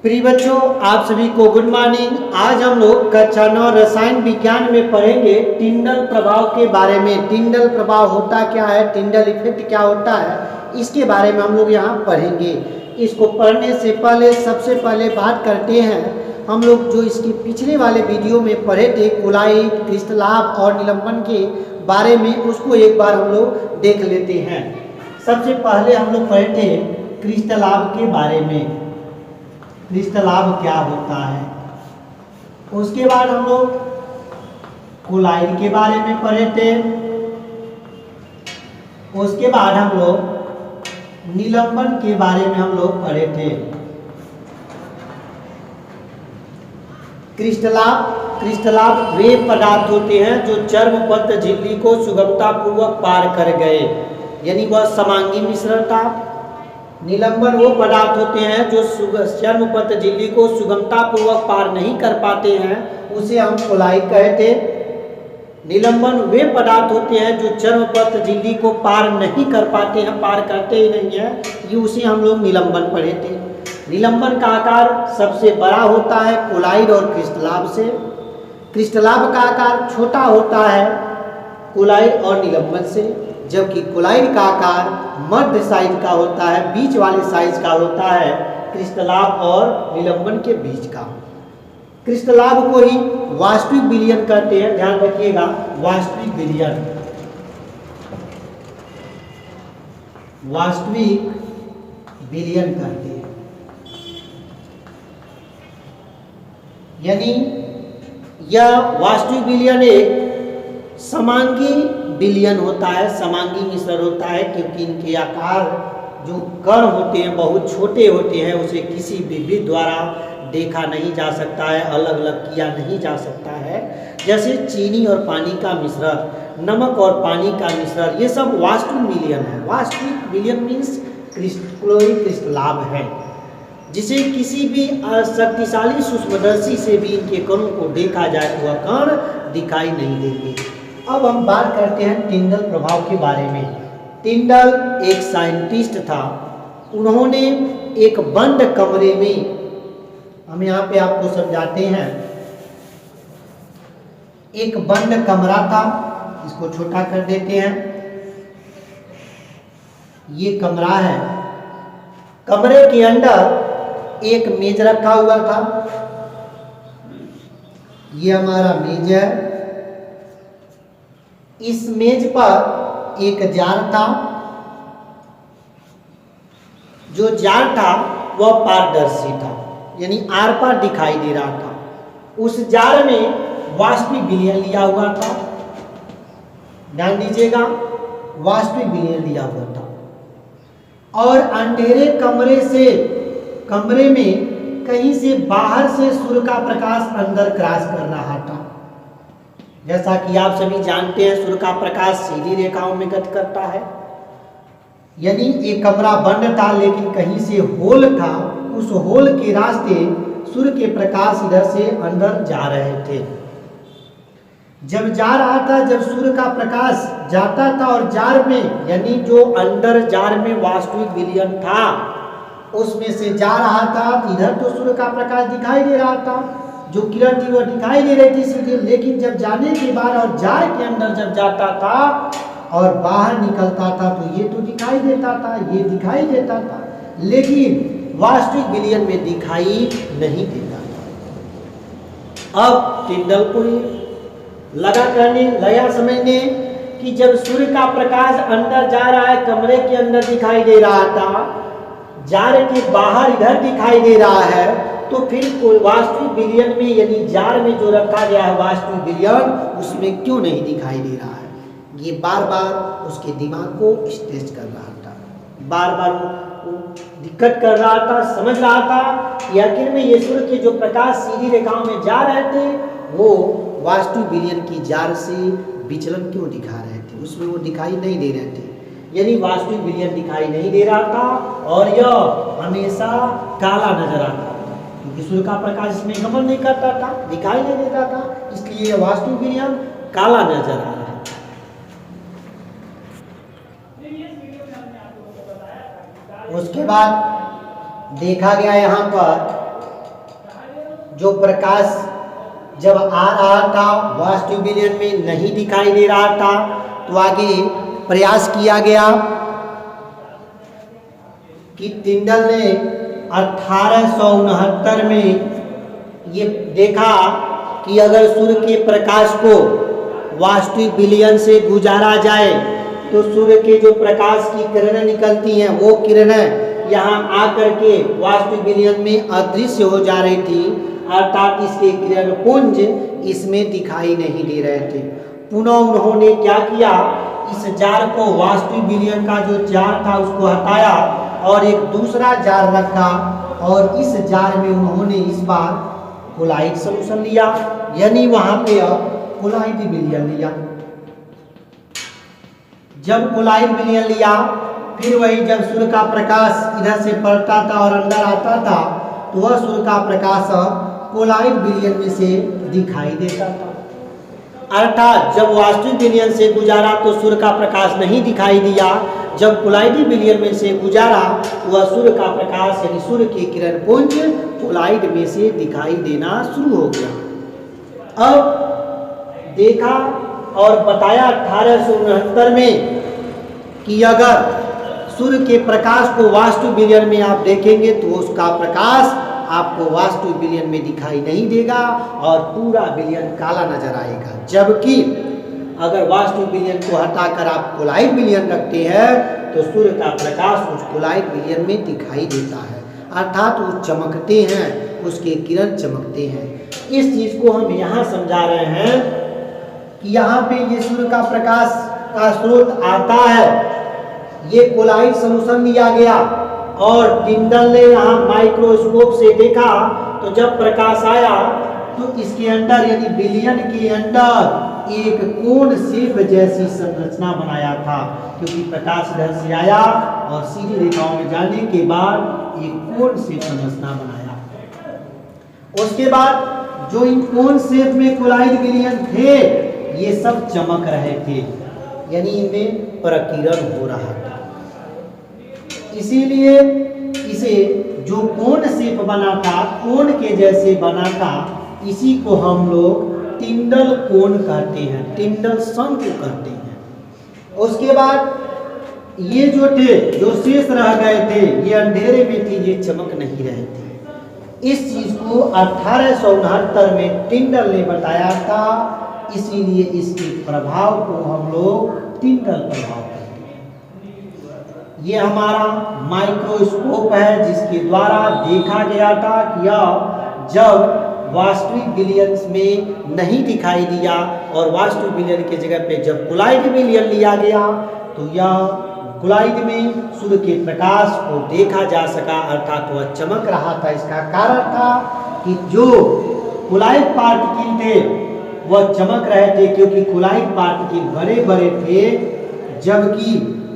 प्रिय बच्चों, आप सभी को गुड मॉर्निंग। आज हम लोग कक्षा 9 रसायन विज्ञान में पढ़ेंगे टिंडल प्रभाव के बारे में। टिंडल प्रभाव होता क्या है, टिंडल इफेक्ट क्या होता है, इसके बारे में हम लोग यहाँ पढ़ेंगे। इसको पढ़ने से पहले सबसे पहले बात करते हैं हम लोग जो इसके पिछले वाले वीडियो में पढ़े थे कोलाइड, क्रिस्टलाभ और निलंबन के बारे में, उसको एक बार हम लोग देख लेते हैं। सबसे पहले हम लोग पढ़े थे क्रिस्टलाभ के बारे में, क्रिस्टलाभ क्या होता है। उसके बाद हम लोग कोलाइड के बारे में पढ़े थे। उसके बाद हम लोग निलंबन के बारे में हम लोग पढ़े थे। क्रिस्टलाभ वे पदार्थ होते हैं जो चर्मपत्र झिल्ली को सुगमतापूर्वक पार कर गए, यानी वह समांगी मिश्रण था। निलंबन वो पदार्थ होते हैं जो चर्मपत्र झिल्ली को सुगमतापूर्वक पार नहीं कर पाते हैं, उसे हम कोलाइड कहते। निलंबन वे पदार्थ होते हैं जो चर्मपत्र झिल्ली को पार नहीं कर पाते हैं, पार करते ही नहीं है, ये उसे हम लोग निलंबन पढ़े थे। निलंबन का आकार सबसे बड़ा होता है कोलाइड और क्रिस्टलाभ से। क्रिस्टलाभ का आकार छोटा होता है कोलाइड और निलंबन से, जबकि कोलाइड का आकार मध्य साइज का होता है, बीच वाले साइज का होता है क्रिस्टलाभ और निलंबन के बीच का। क्रिस्टलाभ को ही वास्तविक विलयन कहते हैं, ध्यान रखिएगा, वास्तविक विलयन, वास्तविक विलयन कहते हैं। यानी यह वास्तविक विलयन एक समांगी विलयन होता है, समांगी मिश्रण होता है, क्योंकि इनके आकार जो कण होते हैं बहुत छोटे होते हैं, उसे किसी भी विधि द्वारा देखा नहीं जा सकता है, अलग अलग किया नहीं जा सकता है। जैसे चीनी और पानी का मिश्रण, नमक और पानी का मिश्रण, ये सब वास्तविक विलयन है। वास्तविक विलयन मीन्स क्लोरीन क्रिस्टलाभ है, जिसे किसी भी शक्तिशाली सूक्ष्मदर्शी से भी इनके कणों को देखा जाए तो वह कण दिखाई नहीं देंगे। अब हम बात करते हैं टिंडल प्रभाव के बारे में। टिंडल एक साइंटिस्ट था। उन्होंने एक बंद कमरे में, हम यहाँ पे आपको समझाते हैं, एक बंद कमरा था, इसको छोटा कर देते हैं, ये कमरा है। कमरे के अंदर एक मेज रखा हुआ था, ये हमारा मेज है। इस मेज पर एक जार था, जो जार था वह पारदर्शी था, यानी आर पार दिखाई दे रहा था। उस जार में वास्तविक विलयन लिया हुआ था, ध्यान दीजिएगा, वास्तविक विलयन लिया हुआ था। और अंधेरे कमरे में कहीं से बाहर से सूर्य का प्रकाश अंदर क्रॉस कर रहा था। जैसा कि आप सभी जानते हैं, सूर्य का प्रकाश सीधी रेखाओं में गति करता है, यानी एक कमरा बंद था लेकिन कहीं से होल था, उस होल के रास्ते सूर्य के प्रकाश इधर से अंदर जा रहे थे। जब जा रहा था, जब सूर्य का प्रकाश जाता था और जार में, यानी जो अंदर जार में वास्तविक विलयन था उसमें से जा रहा था, इधर तो सूर्य का प्रकाश दिखाई दे रहा था, जो किरण थी वह दिखाई दे रही थी सीधे, लेकिन जब जाने के बाद और जार के अंदर जब जाता था और बाहर निकलता था तो ये तो दिखाई देता था, ये दिखाई देता था, लेकिन वास्तविक विलयन में दिखाई नहीं देता था। अब टिंडल को लगा समझने कि जब सूर्य का प्रकाश अंदर जा रहा है, कमरे के अंदर दिखाई दे रहा था, जार के बाहर इधर दिखाई दे रहा है, तो फिर वास्तविक विलयन में, यानी जार में जो रखा गया है वास्तविक विलयन, उसमें क्यों नहीं दिखाई दे रहा है। ये बार बार उसके दिमाग को स्ट्रेच कर रहा था, बार बार दिक्कत कर रहा था, समझ रहा था कि आखिर में ये सूर्य के जो प्रकाश सीधी रेखाओं में जा रहे थे वो वास्तविक विलयन की जार से विचलन क्यों दिखा रहे थे, उसमें वो दिखाई नहीं दे रहे थे, यानी वास्तविक विलयन दिखाई नहीं दे रहा था और यह हमेशा काला नजर आता था, क्योंकि सूर्य का प्रकाश इसमें गमन नहीं करता था, दिखाई नहीं देता था, इसलिए वास्तविक विलयन काला नजर आ रहा है। उसके बाद देखा गया यहाँ पर जो प्रकाश जब आ रहा था वास्तविक विलयन में नहीं दिखाई दे रहा था, तो आगे प्रयास किया गया कि टिंडल ने 1869 में ये देखा कि अगर सूर्य के प्रकाश को वास्तविक विलयन से गुजारा जाए तो सूर्य के जो प्रकाश की किरणें निकलती हैं वो किरणें यहाँ आकर के वास्तविक विलयन में अदृश्य हो जा रही थी, अर्थात इसके किरण पुंज इसमें दिखाई नहीं दे रहे थे। पुनः उन्होंने क्या किया, इस जार को वास्तविक विलयन का जो जार था उसको हटाया और एक दूसरा जार रखा और इस जार में उन्होंने इस बार कोलाइड सॉल्यूशन लिया, यानी वहां पे कोलाइड विलयन लिया। जब कोलाइड विलयन लिया, फिर वही जब सूर्य का प्रकाश इधर से पड़ता था और अंदर आता था तो वह सूर्य का प्रकाश कोलाइड विलयन में से दिखाई देता था। अर्थात जब वास्तविक विलयन से गुजारा तो सूर्य का प्रकाश नहीं दिखाई दिया, जब कोलाइड विलयन में से गुजारा वह सूर्य का प्रकाश यानी सूर्य की किरण पुंज कोलाइड में से दिखाई देना शुरू हो गया। अब देखा और बताया 1869 में कि अगर सूर्य के प्रकाश को वास्तविक विलयन में आप देखेंगे तो उसका प्रकाश आपको वास्तविक विलयन में दिखाई नहीं देगा और पूरा विलयन काला नजर आएगा, जबकि अगर वास्तविक विलयन को हटाकर आप कोलाइड विलयन रखते हैं तो सूर्य का प्रकाश उस कोलाइड विलयन में दिखाई देता है, अर्थात वो चमकते हैं, उसके किरण चमकते हैं। इस चीज को हम यहाँ समझा रहे हैं कि यहाँ पे ये सूर्य का प्रकाश का स्रोत आता है, ये कोलाइड सॉल्यूशन लिया गया और टिंडल ने यहाँ माइक्रोस्कोप से देखा तो जब प्रकाश आया तो इसके अंदर यानी विलयन के अंदर एक कोण शेप जैसी संरचना बनाया था, क्योंकि प्रकाश इधर से आया और सीधी रेखाओं में जाने के बाद एक कोण शेप संरचना बनाया। उसके बाद जो इन कोण शेप में कोलाइड विलयन थे ये सब चमक रहे थे, यानी इनमें प्रकीर्णन हो रहा था। इसीलिए इसे जो कोण शेप बना था, कोण के जैसे बना था, इसी को हम लोग टिंडल कोण कहते हैं, टिंडल शंकु कहते हैं। उसके बाद ये जो थे जो शेष रह गए थे ये अंधेरे में थे, ये चमक नहीं रहे थे। इस चीज को 1869 में टिंडल ने बताया था, इसीलिए इसके प्रभाव को हम लोग टिंडल प्रभाव कहते हैं। ये हमारा माइक्रोस्कोप है जिसके द्वारा देखा गया था कि जब वास्तविक विलयन में नहीं दिखाई दिया और वास्तविक विलयन के जगह पे जब कोलाइड विलयन लिया गया तो यह कोलाइड में सूर्य के प्रकाश को देखा जा सका, अर्थात वह चमक रहा था। इसका कारण था कि जो कोलाइड पार्टिकल थे वह चमक रहे थे, क्योंकि कोलाइड पार्टिकल बड़े बड़े थे, जबकि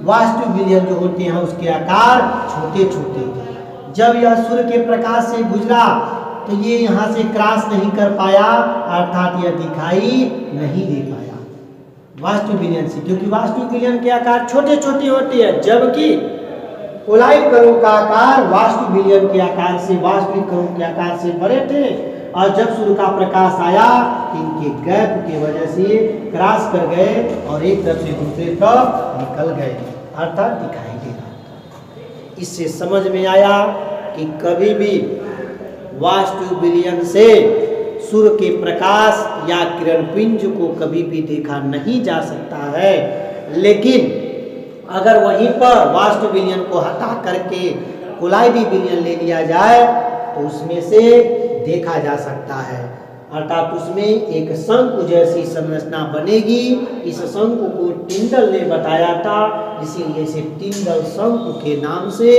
वास्तविक विलयन जो होते हैं उसके आकार छोटे छोटे थे। जब यह सूर्य के प्रकाश से गुजरा तो ये यहाँ से क्रॉस नहीं कर पाया, अर्थात यह दिखाई नहीं दे पाया वास्तविक विलयन से, क्योंकि वास्तविक विलयन के आकार छोटे छोटे होते हैं, जबकि कोलाइड कणों का आकार वास्तविक विलयन के आकार से, वास्तविक कणों के आकार से बड़े थे। और जब सूर्य का प्रकाश आया तो इनके गैप की वजह से क्रॉस कर गए और एक तरफ से दूसरे तरफ निकल गए, अर्थात दिखाई दे रहा। इससे समझ में आया कि कभी भी वास्तविक विलयन से सूर्य के प्रकाश या किरण पुंज को कभी भी देखा नहीं जा सकता है, लेकिन अगर वहीं पर वास्तविक विलयन को हटा करके कोलाइड विलयन ले लिया जाए तो उसमें से देखा जा सकता है, अर्थात उसमें एक शंकु जैसी संरचना बनेगी। इस शंकु को टिंडल ने बताया था, इसीलिए इसे टिंडल शंकु के नाम से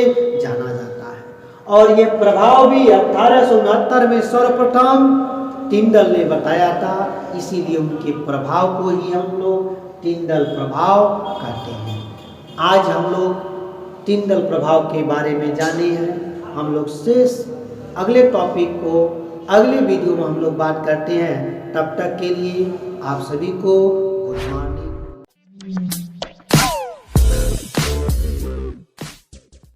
जाना जाता है। और ये प्रभाव भी 1869 में सर्वप्रथम टिंडल ने बताया था, इसीलिए उनके प्रभाव को ही हम लोग टिंडल प्रभाव कहते हैं। आज हम लोग टिंडल प्रभाव के बारे में जाने हैं। हम लोग शेष अगले टॉपिक को अगले वीडियो में हम लोग बात करते हैं। तब तक के लिए आप सभी को गुड मॉर्निंग।